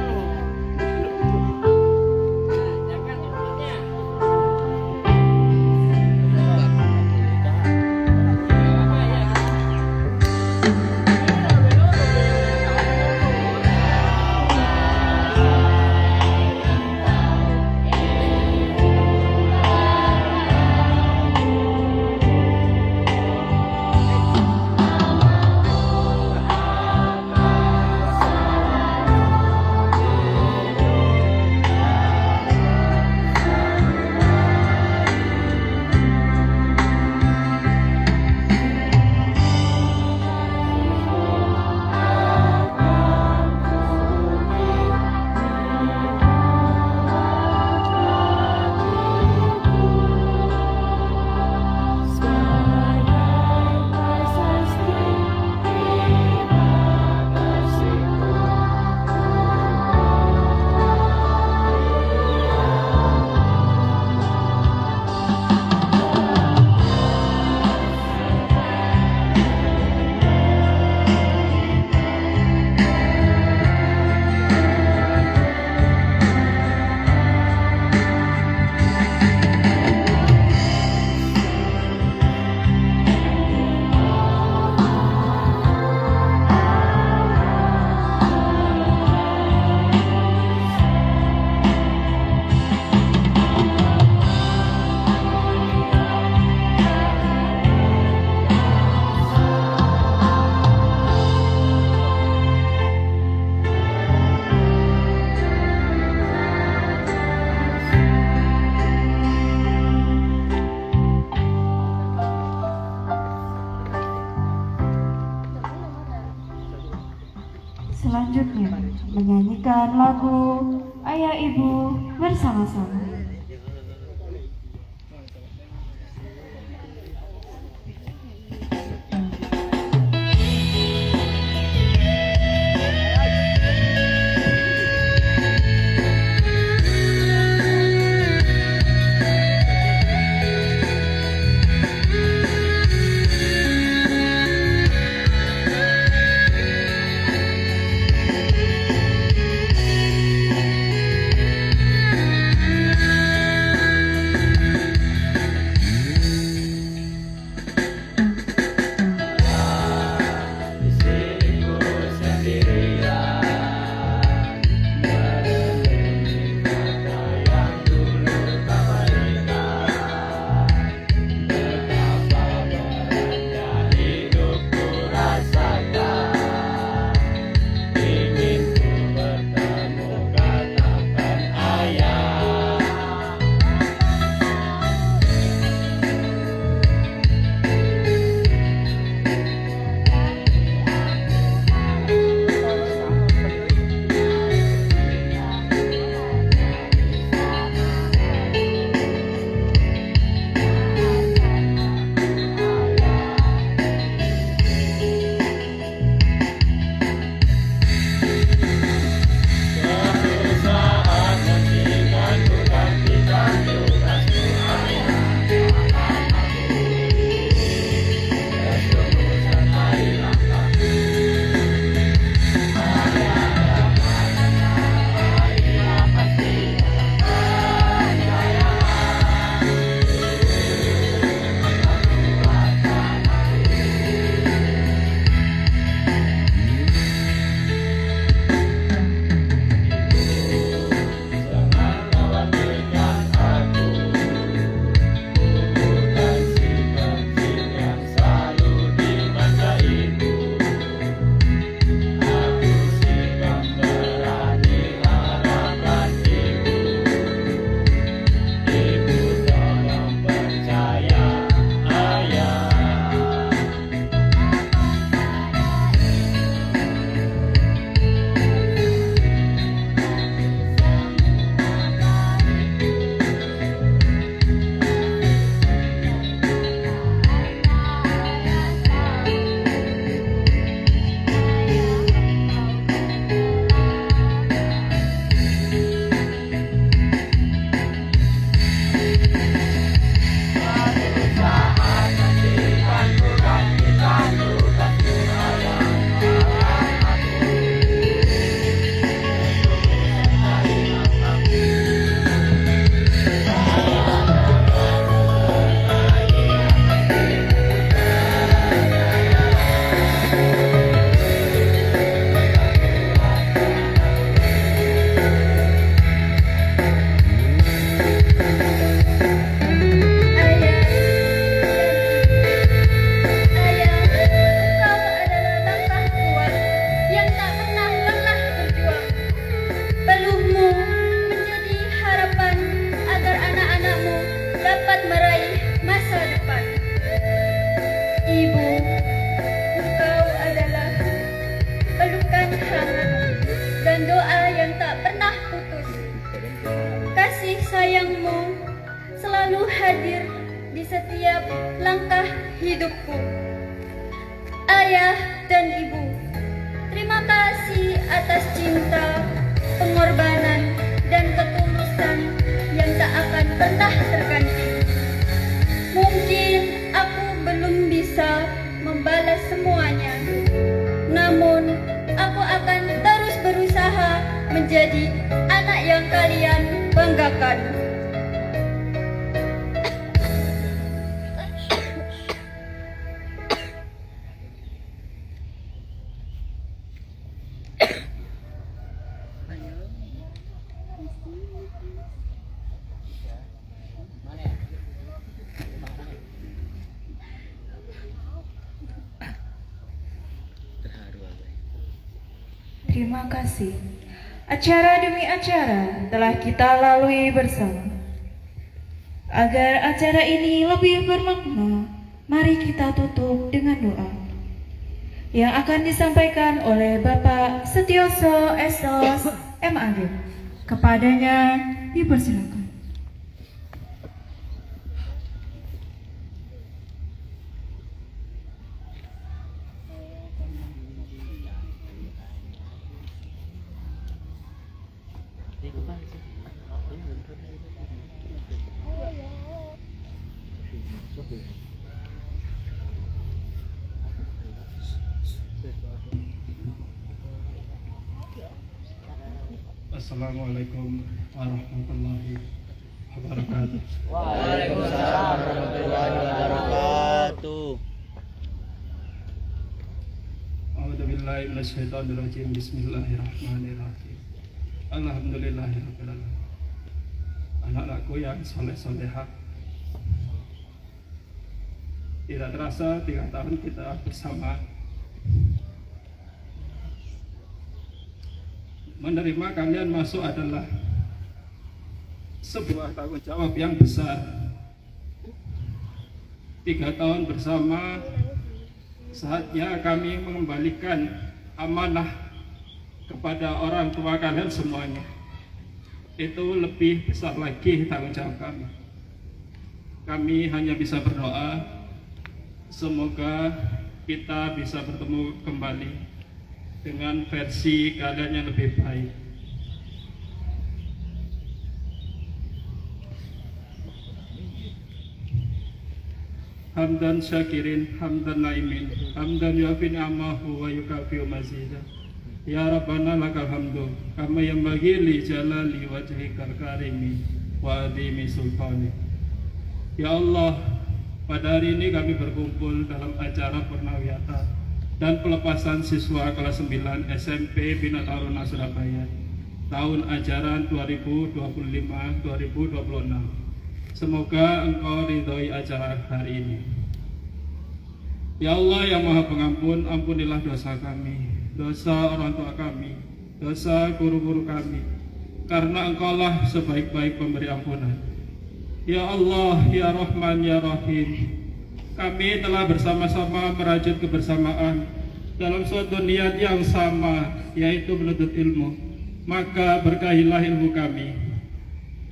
menyanyikan lagu Ayah Ibu bersama-sama. sayangmu selalu hadir di setiap langkah hidupku. Ayah dan Ibu, terima kasih atas cinta, pengorbanan, dan ketulusan yang tak akan pernah terganti. Mungkin aku belum bisa membalas semuanya, namun aku akan terus berusaha menjadi anak yang kalian banggakan. Terima kasih. Acara demi acara telah kita lalui bersama. Agar acara ini lebih bermakna, mari kita tutup dengan doa yang akan disampaikan oleh Bapak Setioso Esos MAG. Kepadanya dipersilakan. Assalamualaikum warahmatullahi wabarakatuh. Waalaikumsalam warahmatullahi wabarakatuh. A'udzubillahi minasyaitonirrajim. Bismillahirrahmanirrahim. Alhamdulillahirabbil alamin. Anak-anakku yang soleh-solehah, tidak terasa 3 tahun kita bersama menerima kalian masuk adalah sebuah tanggung jawab yang besar. 3 tahun bersama, saatnya kami mengembalikan amanah kepada orang tua kalian semuanya. Itu lebih besar lagi tanggung jawab kami. Kami hanya bisa berdoa, semoga kita bisa bertemu kembali dengan versi keadaan yang lebih baik. Hamdan syakirin, hamdan naimin, hamdan yuafin amahu wa yukafiu mazidah. Ya Rabbana lakal hamdu kama yanbaghi li jalali wajhikal karimi wa adhimi sultani. Ya Allah, pada hari ini kami berkumpul dalam acara purnawiyata dan pelepasan siswa kelas 9 SMP Bina Taruna Surabaya tahun ajaran 2025-2026. Semoga Engkau ridhoi acara hari ini. Ya Allah yang Maha Pengampun, ampunilah dosa kami, dosa orang tua kami, dosa guru-guru kami, karena Engkaulah sebaik-baik pemberi ampunan. Ya Allah, Ya Rahman, Ya Rahim, kami telah bersama-sama merajut kebersamaan dalam suatu niat yang sama, yaitu menuntut ilmu. Maka berkahilah ilmu kami.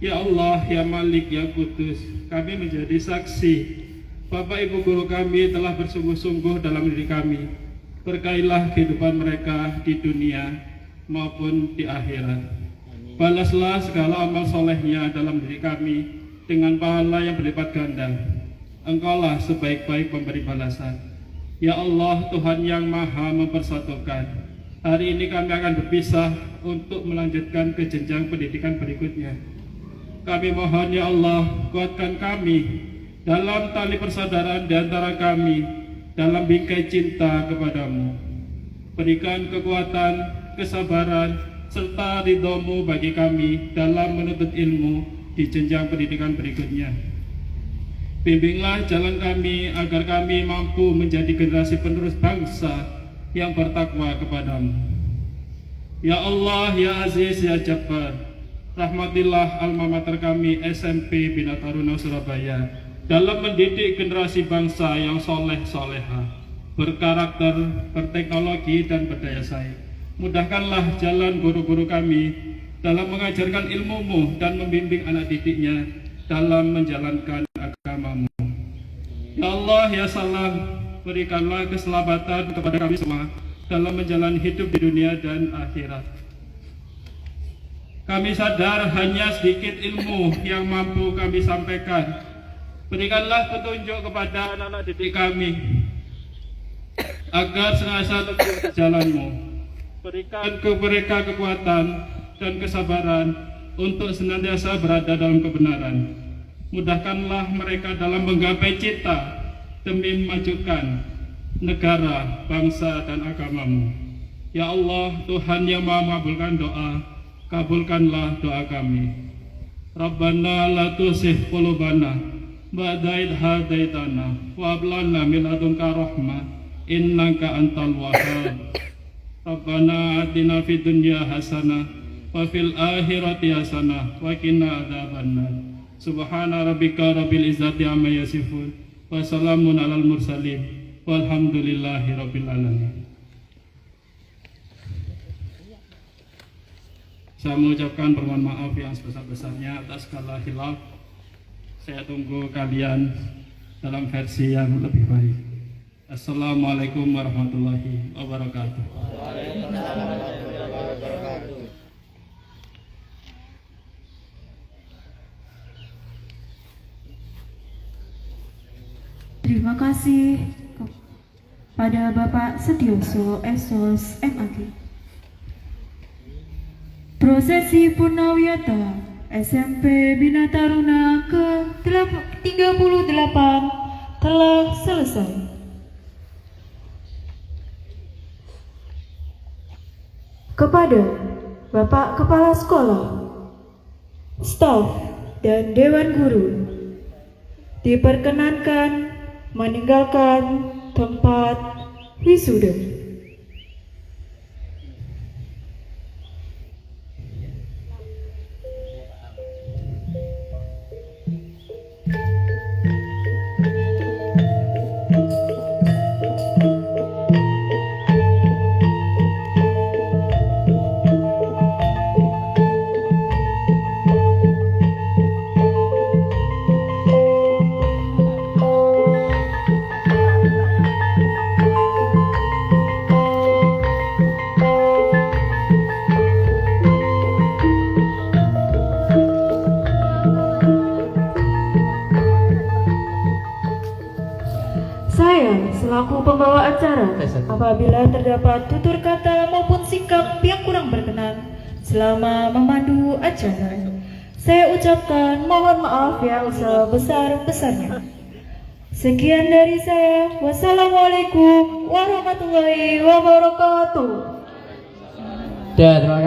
Ya Allah, Ya Malik, Ya Kudus, kami menjadi saksi Bapak Ibu guru kami telah bersungguh-sungguh dalam diri kami. Berkahilah kehidupan mereka di dunia maupun di akhirat. Balaslah segala amal solehnya dalam diri kami dengan pahala yang berlipat ganda. Engkaulah sebaik-baik pemberi balasan. Ya Allah, Tuhan yang maha mempersatukan, hari ini kami akan berpisah untuk melanjutkan ke jenjang pendidikan berikutnya. Kami mohon ya Allah, kuatkan kami dalam tali persaudaraan di antara kami, dalam bingkai cinta kepadamu. Berikan kekuatan, kesabaran, serta ridho-Mu bagi kami dalam menuntut ilmu di jenjang pendidikan berikutnya. Bimbinglah jalan kami agar kami mampu menjadi generasi penerus bangsa yang bertakwa kepadamu. Ya Allah, Ya Aziz, Ya Jabbar, rahmatilah alma mater kami SMP Bina Taruna Surabaya dalam mendidik generasi bangsa yang soleh-soleha, berkarakter, berteknologi, dan berdaya saing. Mudahkanlah jalan guru-guru kami dalam mengajarkan ilmu-Mu dan membimbing anak didiknya dalam menjalankan agama-Mu. Ya Allah, Ya Salam, berikanlah keselamatan kepada kami semua dalam menjalani hidup di dunia dan akhirat. Kami sadar hanya sedikit ilmu yang mampu kami sampaikan. Berikanlah petunjuk kepada anak-anak didik kami agar senantiasa terus di jalan-Mu. Berikan ke mereka kekuatan dan kesabaran untuk senantiasa berada dalam kebenaran. Mudahkanlah mereka dalam menggapai cita demi memajukan negara, bangsa, dan agama-Mu. Ya Allah, Tuhan yang maha mengabulkan doa, kabulkanlah doa kami. Rabbana la tuzigh qulubana ba'da idh hadaitana wa hab lana min ladunka rahmah innaka antal wahhab. Rabbana atina fid dunya hasanah wa fil akhirati hasanah wa qina adzabannar. Subhana rabbika rabbil izzati amma yasifun wa salamun alal mursalin walhamdulillahi rabbil alamin. Saya mengucapkan permohonan maaf yang sebesar-besarnya atas segala khilaf. Saya tunggu kalian dalam versi yang lebih baik. Assalamualaikum warahmatullahi wabarakatuh. Terima kasih kepada Bapak Setioso Esos MAG. Prosesi Purnawiyata SMP Bina Taruna ke-38 telah selesai. Kepada Bapak Kepala Sekolah, staf, dan Dewan Guru, diperkenankan meninggalkan tempat wisuda. Saya selaku pembawa acara, apabila terdapat tutur kata maupun sikap yang kurang berkenan selama memandu acara, saya ucapkan mohon maaf yang sebesar-besarnya. Sekian dari saya. Wassalamualaikum warahmatullahi wabarakatuh. Ya, terima kasih.